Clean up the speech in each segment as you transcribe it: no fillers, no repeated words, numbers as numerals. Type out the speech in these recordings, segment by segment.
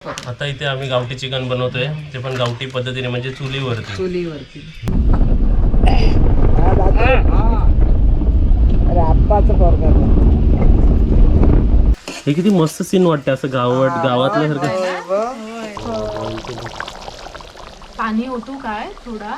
आता इथे आम्ही गावठी चिकन बनवतोय, ते पण गावठी पद्धतीने म्हणजे चुलीवरती. हे किती मस्त सीन वाटते, असं गावातलं सारखं. पाणी होतो काय थोडा.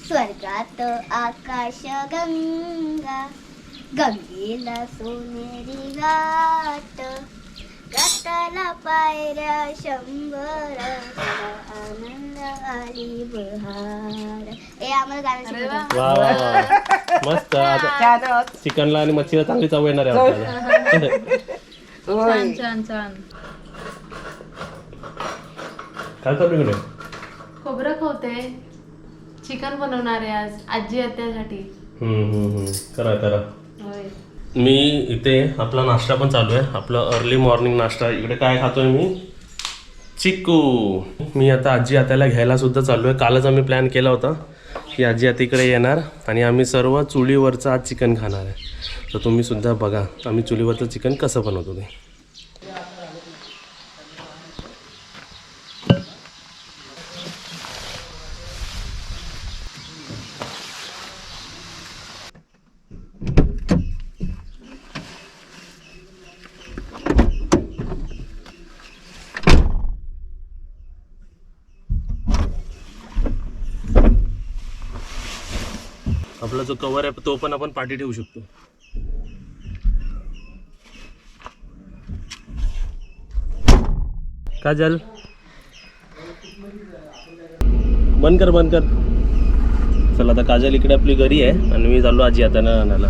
स्वर्गात आकाश गंगा, गंगेला सोनेरी गाठ, गाठाला पायऱ्या 100, आनंद आली बहार. हे आम्हाला गाणं शिकवतात. वा वा वा मस्त. आता चिकनला आणि मच्छीला चांगली चव येणार आहे आपल्याला. छान छान छान. काय चालू आहे? खोबरं खवते, चिकन बनवणार आहे आज आजी आत्यासाठी. करा करा. होय. मी इथे आपला नाश्ता पण चालू आहे, आपला अर्ली मॉर्निंग नाश्ता. इकडे काय खातोय मी? चिक्कू. मी आता आजी आत्याला घ्यायला सुद्धा चालू आहे. कालच आम्ही प्लॅन केला होता की आजी आत्या इकडे येणार आणि आम्ही सर्व चुलीवरचं आज चिकन खाणार आहे. तर तुम्ही सुद्धा बघा आम्ही चुलीवरचं चिकन कसं बनवतो ते. आपला जो कवर आहे तो पण आपण पाठी ठेवू शकतो. काजल बंद कर. चला आता काजल इकडे आपली घरी आहे आणि मी चाललो आजी आता आणायला.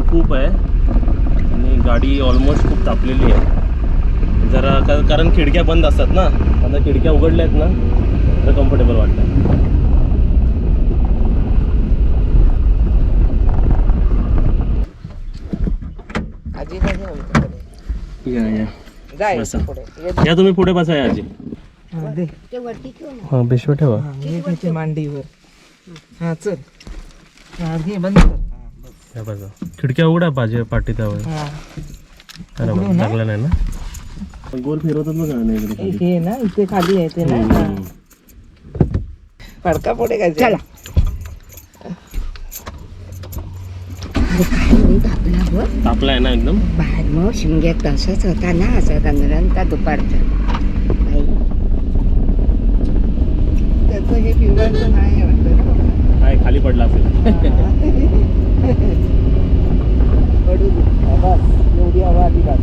खूप आहे आणि गाडी ऑलमोस्ट खूप तापलेली आहे जरा, कारण खिडक्या बंद असतात ना. आता खिडक्या उघडल्या आहेत ना तर कम्फर्टेबल वाटतं. या तुम्ही पुढे बसा या आजी. हा बेशवर ठेवा मांडीवर. चल घे बंद कर. बघा खिडक्या उघडा पाठी त्यावर लागला नाही ना. गोल फिरवतात बघा नाही हे ना इथे खाली आहे ते ना. फडका पुढे काय. चला तापलाय ना एकदम. बाहेर मग शिमग्यात तसाच होता ना, असा रंगरंगता दुपारचा. त्याचं हे पिवळाचं नाही वाटतं. काय खाली पडला असेल. पडू दे बस, एवढी हवा आली बस.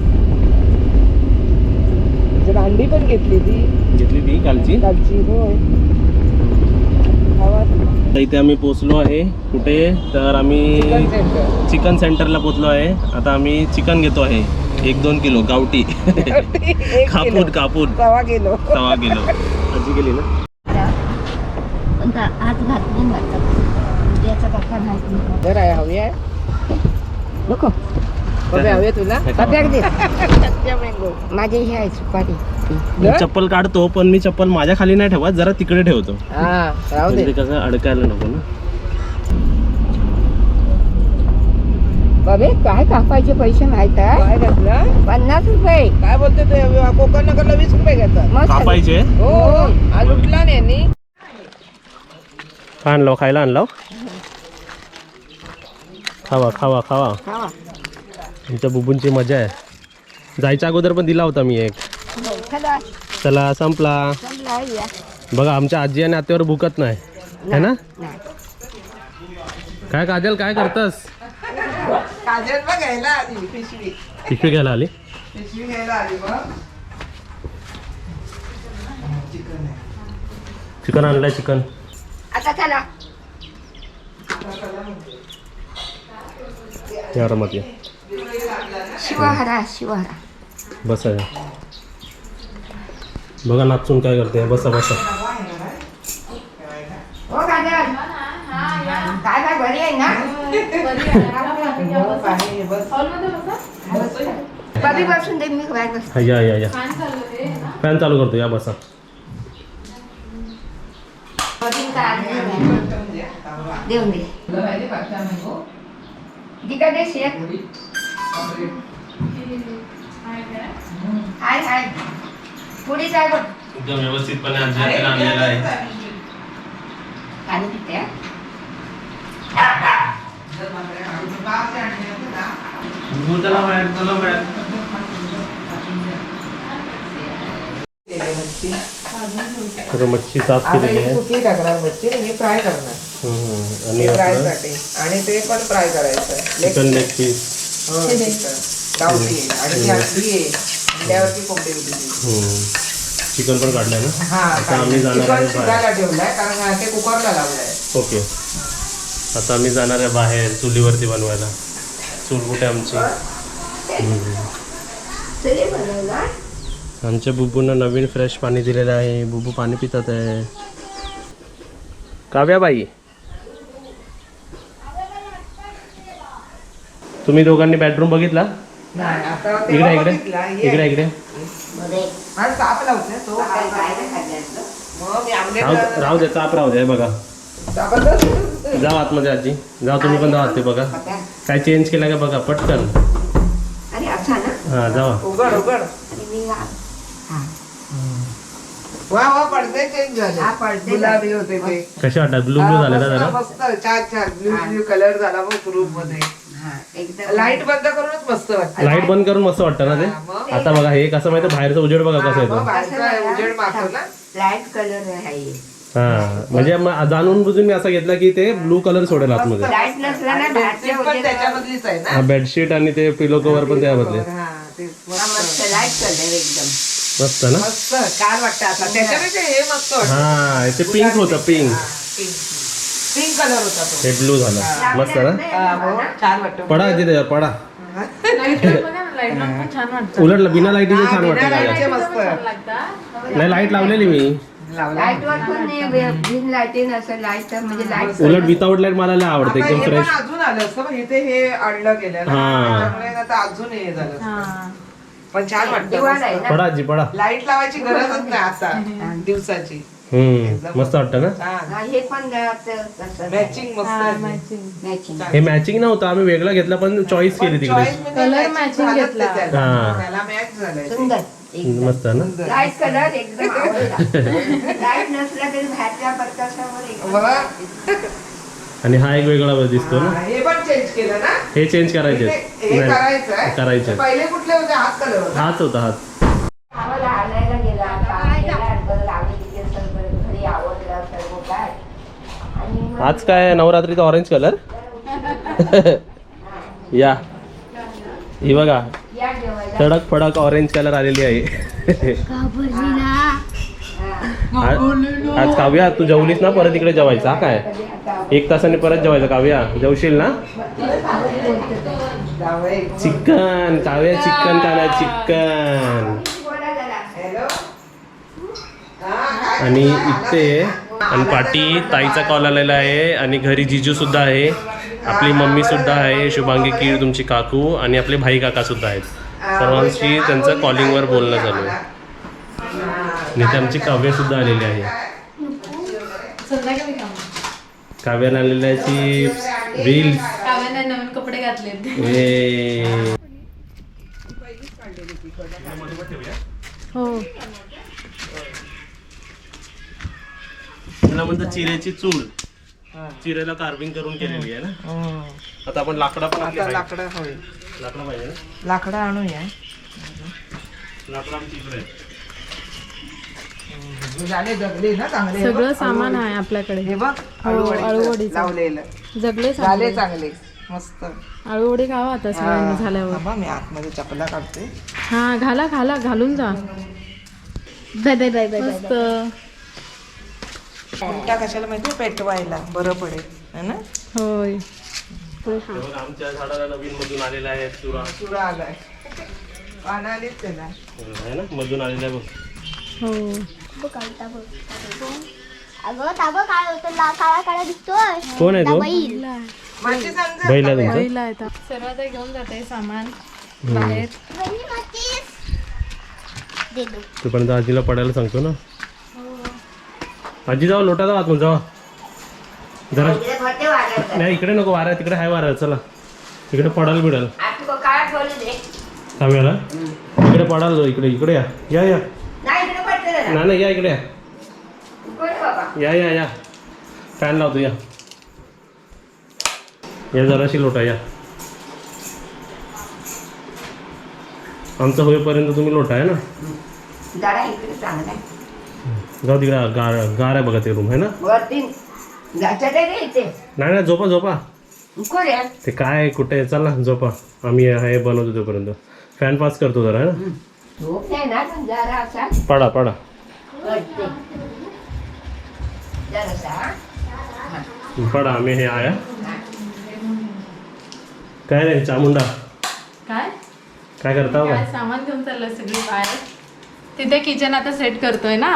अंडी पण घेतली ती कालची. होय. हवा इथे आम्ही पोचलो आहे. कुठे तर आम्ही चिकन सेंटरला पोचलो आहे. आता आम्ही चिकन घेतो आहे 1-2 किलो गावठी. कापून 1.25 किलो. आजी गेली ना. पण आज घातली उद्याचा कथा नाही. बरं आहे. हवी आहे नको हवे तुला. माझे हे आहे सुपारी. मी चप्पल काढतो पण मी चप्पल माझ्या खाली नाही ठेवत, जरा तिकडे ठेवतो म्हणजे कसं अडकायला नको ना. बाबे काय कापायचे पैसे माहित आहे? काय घातलं? 50 रुपये. काय बोलते ते कोकण नगरला 20 रुपये घेतात. मस्त. कापायचे. हो आज उठला नाही. आणलो खायला आणलो. खावा खावा. आमच्या बुबूंची मजा आहे. जायच्या अगोदर पण दिला होता मी एक. चला संपला. बघा आमच्या आजी आणि आत्यावर भुकत नाही है ना. काय काजल काय करतस? काजल घ्यायला आली पिशवी घ्यायला आली. चिकन आणलंय. चिकन आता चला यार मत ये. शिवहरा. बसा बघा नाचून काय करते. बसा. हो काजल काय बरी आहे ना. कधी बसून दे मी बाहेर बसते. या फॅन चालू करतो. या बसा. देऊन दे दिका दे शेक हाय हाय पुढे काय बघ एकदम व्यवस्थितपणे आजी आत्याला आणलेला आहे. पाणी पिते चला बाहेर, चला बाहेर. तर मच्छी साफ केलेली आहे. कुठली टाकणार मच्छी हे फ्राय करणार आणि फ्राय आपलं साठी आणि ते पण फ्राय करायचं चिकन लेग पीस. गावठी आणि ती अंडी आहे अंड्यावरती कोंबडी उडली. चिकन पण काढलंय ना. हा आता आम्ही जाणार आहे चिकन बाहेर. शिजायला ठेवलाय कारण ते कुकरला लावलंय. ओके, आता आम्ही जाणार आहे बाहेर चुलीवरती बनवायला. चूल कुठे आमची. आमच्या बुबूंना नवीन फ्रेश पाणी दिलेलं आहे. बुबू पाणी पितात आहे. काव्याबाई, तुम्ही दोघांनी बेडरूम बघितला? नाही आता इकडे तेव्हा इकडे बघितला, ये. इकडे इकडे मला साप लावतोय तो मग मी आमलेट राहू दे, चाप राहू दे. बघा, सापाचं जाऊ आतमध्ये आजी, जा तुम्ही पण जाऊ आत. बघा काय चेंज केलं का बघा पटकन. अरे अच्छा ना हा जावा. उघड उघड वा वा पडदे चेंज झाले. हा, पडदे गुलाबी होते ते कसे वाटतात? ब्लू ब्लू झाले ना मस्त जरा. मस्त छान छान ब्ल्यू ब्ल्यू कलर झाला मग रूम मध्ये. हा एकदम लाईट बंद करूनच मस्त वाटतं. लाईट बंद करून मस्त वाटतं ना हा, मग? ते. आता बघा हे कसं माहिती, बाहेरचा उजेड बघा कसं मग येतो. बाहेरचा उजेड मागवला. लाईट कलर आहे हा म्हणजे जाणून बुजून मी असं घेतलं की ते ब्लू कलर सोडेल आतमध्ये. लाईट नसला ना बाहेरच्या पण उजेडावर- त्याच्यामधलीच आहे ना. हा बेडशीट आणि ते पिलो कव्हर पण त्यामधले. हा, तेच हा, मस्त लाईट कलर एकदम मस्त ना. मस्त छान वाटतं आता त्याच्यापेक्षा हे मस्त वाटतं. हा ते पिंक होतं, पिंक. पिंक कलर होता तो. हे ब्लू झालं. मस्त ना. हा, हो, छान वाटतं. पडा आजी त्याच्यावर पडा. लाईट छान वाटतं. उलट बिना लाईटीचे छान बिना वाटतं. लाईटचे मस्त नाही लाईट लावलेली मी. लावला. लाईट वर पण नाही बिन लाईटीन असं लाईट म्हणजे लाईट उलट विदाऊट लाईट मला लय आवडते, आता एकदम हे पण फ्रेश. अजून आलं असतं पण इथे हे आणलं गेलं ना हा. त्यामुळे आता अजून हे झालं असतं. पण छान दिवाळ आहे वाटतं. ना पडा आजी पडा. लाईट लावायची गरजच नाही आता दिवसाची. मस्त वाटतं ना. हा, हे पण मॅचिंग मस्त आहे. मॅचिंग हे मॅचिंग नव्हतं, आम्ही वेगळं घेतलं पण चॉईस केली तिकडे. Choice म्हणजे Color matching matching झालंच घेतला. ते त्याला. हा. त्याला मॅच झालंय ते. सुंदर एकदम. मस्त ना. सुंदर. लाईट कलर एकदम आवडला. लाईट नसला तरी बाहेरच्या प्रकाशावर एकदम बघा. आणि हा एक वेगळा दिसतो ना. हा, हे पण चेंज केलं ना. हे चेंज करायचे. हे करायचं आहे. करायचे. पहिले कुठले होते हात कलर होता. हाच होता हात. आम्हाला आणायला गेला काम केला आणि परत आम्ही तिथे सर्व घरी आवडला सर्व काय आणि मग आज काय नवरात्रीचा ऑरेंज कलर. या ही बघा या जेवायला तडक फडक ऑरेंज कलर आलेली आहे. आज काव्या तू जेवलीस ना, परत इकडे जेवायचं. हा काय 1 तासाने परत जेवायचं. काव्या जेवशील ना. जावई. चिकन काव्या, चिकन खाणार चिकन. बोला जरा. हॅलो. हा, काय आणि झालं? इथे आणि पाठी ताईचा कॉल आलेला आहे आणि घरी जिजू सुद्धा आहे, आपली मम्मी सुद्धा आहे, शुभांगी कीर तुमची काकू आणि आपले भाई काका सुद्धा आहेत. सर्वांशी त्यांचं कॉलिंगवर बोलणं चालू आहे. आणि इथे आमची काव्य सुद्धा आलेली आहे. संध्याकाळी काम. काव्याला आलेल्या आहे चिप्स, रील्स. काव्याने नवीन कपडे घातले. हो तिला म्हणतात चिऱ्याची चूल. चिऱ्याला कार्विंग करून केलेली आहे ना. हम्म. आता आपण लाकडा पण आणले आता पाहिजे. लाकडं होईल. लाकडं पाहिजे ना. लाकडं आणूया. लाकडं आमची इकडे आहे. झाले जगले ना चांगले. हे सगळं बघ, सामान अळूवडी. आहे आपल्याकडे. हे बघ हो, अळूवडीचं अळूवडीचं. लावलेलं जगले झाले चांगले मस्त. आळूवडी खावा आता सगळ्यांनी झाल्यावर. थांबा, मी आतमध्ये चपला काढते. हा घाला घाला घालून जा. मस्त. उलटा कशाला माहिती पेटवायला बरं पडेल है ना. होय हे बघ, आमच्या झाडाला नवीन मधून आलेला आहे चुरा. चुरा आलाय. पानं आलीच त्याला. आहे ना, मधून आलेला आहे बघ. हो अगं ताबं काय होतं काळा काळा दिसतोय कोण आहे तो? बैल माझी समजा बैला तुमचं. पहिला आहे सर्व ते घेऊन जाते सामान बाहेर. दे दो तोपर्यंत आजीला पडायला सांगतो ना. आजी जाऊ लोटा जाऊ आतून जावा जरा इकडे भरते वाढत नाही इकडे नको वारा तिकडे हाय वारा चला इकडे पडाल बिडाल आपण काळात ठेवले दे थांबूया इकडे पडाल इकडे इकडे या या या नाही इकडे पडते जरा. नाही नाही या इकडे या कोण बाबा या या या फॅन लावतो या या जराशी लोटा या आमचं होईपर्यंत तुम्ही लोटा आहे ना जरा इकडे चांगला आहे. जाऊ तिकडे गार आहे बघा ते रूम आहे ना वरती जायचं नाही रे इथे नाही नाही झोपा झोपा कोण आहे ते काय कुठे चल ना झोपा आम्ही हे बनवतो तोपर्यंत फॅन पास करतो जरा है ना झोप नाही ना पण जरा असा पडा पडा पडते जरासा पडा आम्ही हे आया काय नाही चामुंडा काय काय करता हो काय काय सामान घेऊन चाललंय सगळी बाहेर तिथे किचन आता सेट करतोय ना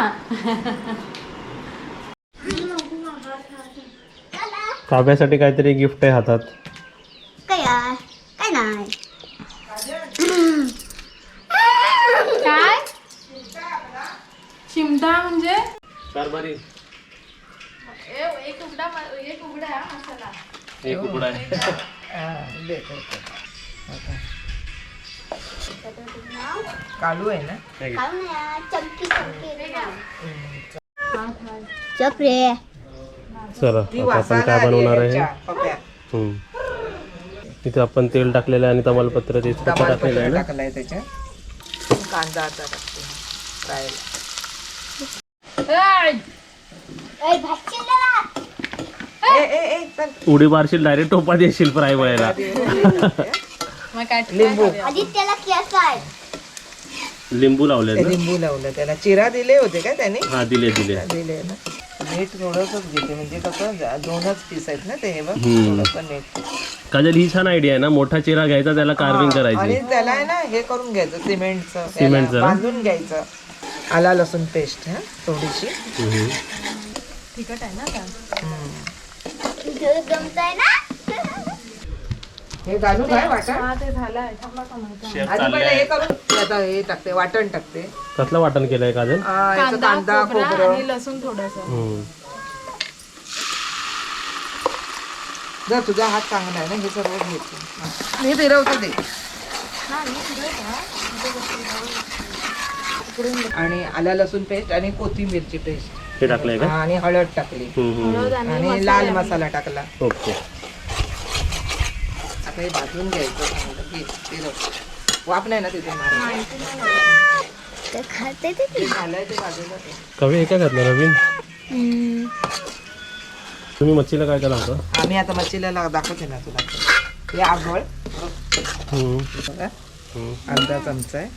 काव्यासाठी काहीतरी गिफ्ट आहे हातात काय यार काय नाही काय चिमटा म्हणजे कारभारी एक उघडा हा मसाला एक उकडा आहे कालू आहे ना काय नाही चमकी चप रे चला ती आता आपण वासाला काय बनवणार आहे पप्या इथे आपण तेल टाकलेलं आहे आणि तमालपत्र ते छोटं टाकलेलं आहे तमालपत्र ना टाकलाय त्याच्यात कांदा आता टाकते फ्रायला ए भाजी जरा ए ए ए चल उडी मारशील डायरेक्ट टोपात येशील फ्राय व्हायला मग काय लिंबू आदित्यला केस आहे लिंबू लावले ना लिंबू लावलं त्याला चिरा दिले होते का त्याने हा दिले दिले दिले ना मीठ थोडंसंच घेते म्हणजे कसं दोनच पीस आहेत ना ते हे बघ हम्म. थोडंसं मीठ काजल ही छान आयडिया आहे ना मोठा चिरा घ्यायचा त्याला कार्विंग आणि करायची त्याला आहे ना हे करून घ्यायचं सिमेंटचं सिमेंटचं त्याला ना? बांधून घ्यायचं आला लसूण पेस्ट हा थोडीशी हम्म. तिखट आहे ना का जमतंय ना हे घालू काय वाटण हा ते झालंय थांबा का माहिती शेफ आधी चालले पहिले आहे. हे करून आता हे टाकते वाटण टाकते कसलं वाटण केलंय काजल याचं कांदा खोबरा खोबरं आणि लसूण थोडस हम्म. जर तुझा हात चांगला आहे ना हे सर्व घेते हे फिरवते ते आणि आला लसूण पेस्ट आणि कोथिंबीरची पेस्ट हे टाकलंय का आणि हळद टाकली हळद आणि लाल मसाला टाकला ओके आता हे भाजून घ्यायचं चांगलं. घे, फिरव. वाफ नाही ना तिथे मारायची. ते खाते ते ते झालंय ते बाजूला ठेव. कवी हे काय घातलं नवीन तुम्ही मच्छीला काय केलं होतं आम्ही आता मच्छीला दाखवते ना तुला हे आगळ बघा अर्धा चमचा आहे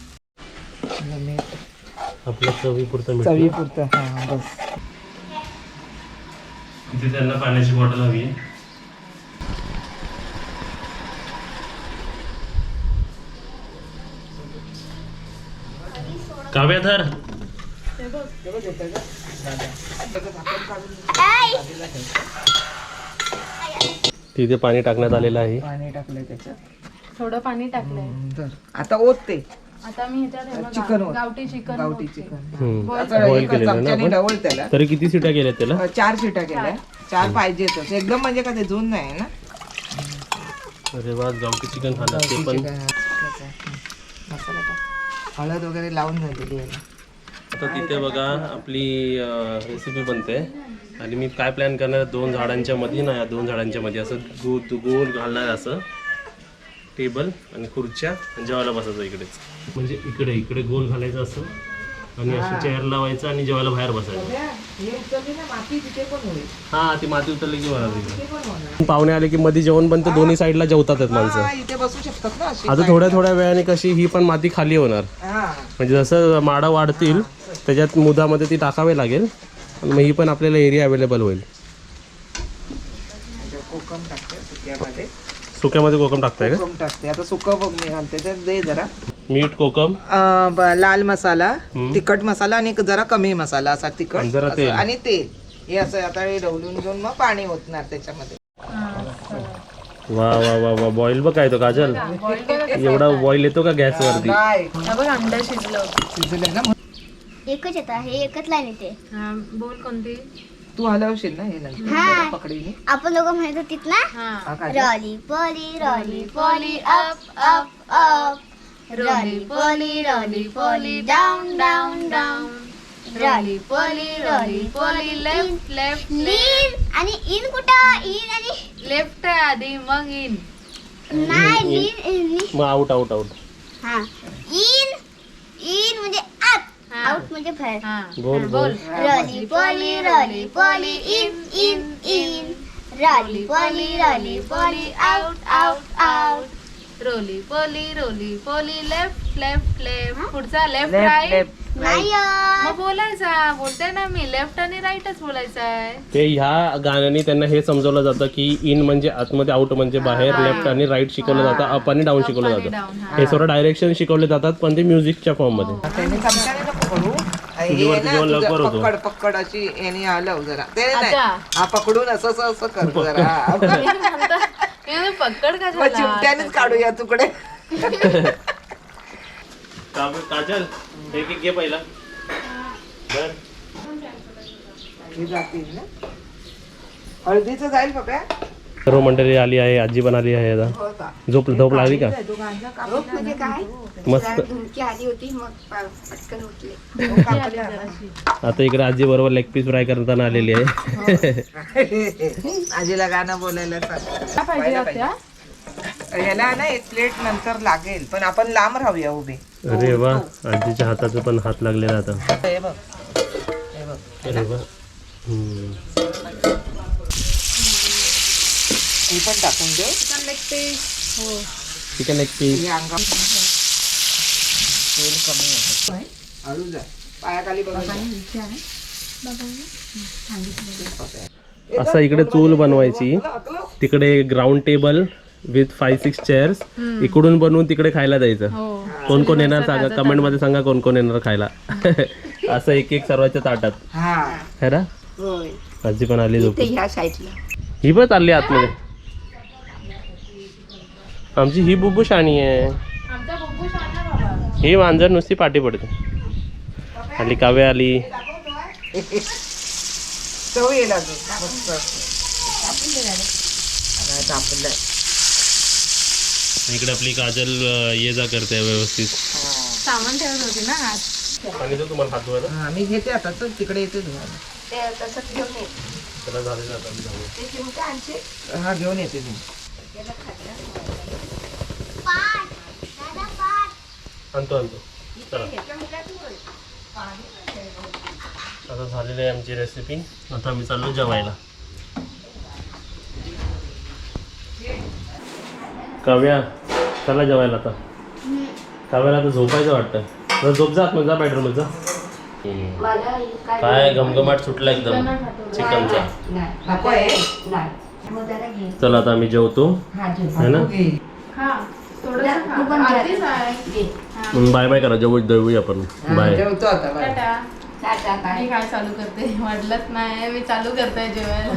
आणि मीठ आपलं चवीपुरतं मीठ चवीपुरतं हा बस इथे त्यांना पाण्याची बॉटल हवी आहे काव्या धर तिथे पाणी टाकण्यात आलेलं आहे पाणी टाकलंय त्याच्यात थोडं पाणी टाकलंय तर आता ओतते आता मी ह्याच्यात हे बघा, चिकन होत. गावठी चिकन गावठी होते. चिकन बॉईल केलेलं ना चमच्याने आपण ढवळ त्याला तरी किती सिट्या केल्यात त्याला 4 शिट्या केल्या 4 पाहिजेतच एकदम म्हणजे का ते जुन नाही ना अरे वा गावठी चिकन खाणार ते पण चिकन मसाला टाक हळद वगैरे लावून झालेली आहे आता तिथे बघा आपली रेसिपी बनते आणि मी काय प्लॅन करणार 2 झाडांच्या मध्ये ना या 2 झाडांच्या मध्ये असं गोल घालणार असं टेबल आणि खुर्च्या आणि जेवायला बसायचं इकडेच म्हणजे इकडे इकडे गोल घालायचं असं आणि अशी चेअर लावायचं आणि जेवायला बाहेर बसायचं हे उचलली ना माती तिथे पण होईल हा ती माती उतरली की बघा तिकडे पाहुणे आले की मध्ये जेवण बनतं दोन्ही साईडला जेवतात माणसं हा, इथे बसू शकतात ना अशी आता थोड्या थोड्या वेळाने कशी ही पण माती खाली होणार हा म्हणजे जसं माडं वाढतील त्याच्यात मुदामध्ये ती टाकावे लागेल आणि मग ही पण आपल्याला एरिया अवेलेबल होईल कोकम टाकते सुक्यामध्ये सुक्यामध्ये कोकम टाकताय का कोकम टाकते आता सुकं बघ मी घालते तर दे जरा मीठ कोकम लाल मसाला तिखट मसाला आणि जरा कमी मसाला असा तिखट आणि जरा असं. तेल. आणि तेल हे असं आता हे ढवलून घेऊन मग पाणी ओतणार त्याच्यामध्ये वा वा वा वा बॉईल बघ काय तो काजल एवढा बॉईल येतो का गॅसवरती नाही हा बघ अंडा शिजलं शिजले ना एकच येतं हे एकच लाईन येते हा, बोल कोणती? तू हलवशील ना हे नंतर हा. पकडीने आपण लोक म्हणत होतीत ना हा. हा, Kajal. Roly poly up up up roly poly down down down roly poly left lean आणि इन कुठं इन आणि लेफ्ट आधी मग इन. नाही लीन मग आउट आउट आउट हा इन इन म्हणजे आत हा. आउट म्हणजे बाहेर हा बोल, हा, बोल. Roly poly in in in roly poly out out out roly poly left पुढचा लेफ्ट लेफ्ट राईट. लेफ्ट नाही मग बोलायचा, बोलते ना मी, लेफ्ट आणि राईटच बोलायचं आहे. ते ह्या गाण्याने त्यांना हे समजवलं जातं की इन म्हणजे आतमध्ये, आउट म्हणजे बाहेर, लेफ्ट आणि राईट शिकवलं जातं, अप आणि डाऊन शिकवलं Up आणि जातं. down, हा. हे सर्व डायरेक्शन शिकवले जातात पण ते म्युझिकच्या फॉर्म मध्ये. त्याने चमच्याने नको करू हे चुलीवरती ना जेवण तुझं लवकर होतं. पकड पकड अशी याने हलव जरा ते नाही आता. हा पकडून असं असं असं कर जरा हा. हे पक्कड का मग चिमट्यानेच काढूया तुकडे काजल एक एक घे पहिला. बर हे जातील ना हळदीचं जाईल पप्या सर्व मंडळी आली आहे, आजी पण आली आहे आता. हो का झोप लागली का? म्हणजे काय मस्त. धुमकी आली होती मग पटकन उठले. आता इकडे आजी बरोबर लेग पीस फ्राय करताना आलेली आहे. आजीला गाणं बोलायला सांग. पाहिजे होत्या? ह्याला ना एक प्लेट नंतर लागेल पण आपण लांब राहूया उभे. अरे वा, आजीच्या हाताचा पण हात लागलेला आता. हे बघ हे बघ अरे वा. हम्म. हे पण टाकून दे चिकन लेग पीस. हे अंगा तेल कमी होतं हळू जा पायाखाली बघा. असं इकडे चूल बनवायची, तिकडे ग्राउंड टेबल विथ 5-6 चेअर्स, इकडून बनवून तिकडे खायला जायचं. कोण कोण येणार सांगा, कमेंट मध्ये सांगा कोण कोण येणार खायला. असं एक एक सर्वांच्या ताटात हा है ना. होय आजी पण आली झोप. ते ह्या साईडला ही पण चालली आतमध्ये. आमची ही बुब्बू शाणी आहे. आमचा बघू शाळा बाबा. ही मांजर नुसती पाठी पडते. आली काव्या आली. चव येईल अजून मस्त तापलं. इकडे आपली काजल ये जा करते व्यवस्थित. सामान ठेवत होती ना हात. आणि तो तुम्हाला हात धुवायला हा मी घेते आता तर तिकडे येते धुवायला. ते तसंच घेऊन ये. त्याला झालेलं आता मी जाऊ. ते चिमटा आणते. हा घेऊन येते मी. पाठ दादा पाठ आणतो चला. आता झालेली आहे आमची रेसिपी. आता आम्ही चाललो जेवायला. काव्या चला जेवायला आता. काव्याला आता झोपायचं वाटतं. जरा झोप जा आतमध्ये, जा बेडरूम जा. मला काय घमघमाट सुटला एकदम चिकनचा. नाही नको आहे नाही मग जरा घे. चला आता आम्ही जेवतो हा जेव. है ना. हा तू पण आधीच आहे. घे. बाय बाय करा, जेवूया आपण. बाय. जेवतो आता बाय. टाटा. टाटा काय मी काय चालू करते वाटलंच नाही, मी चालू करते जेवायला.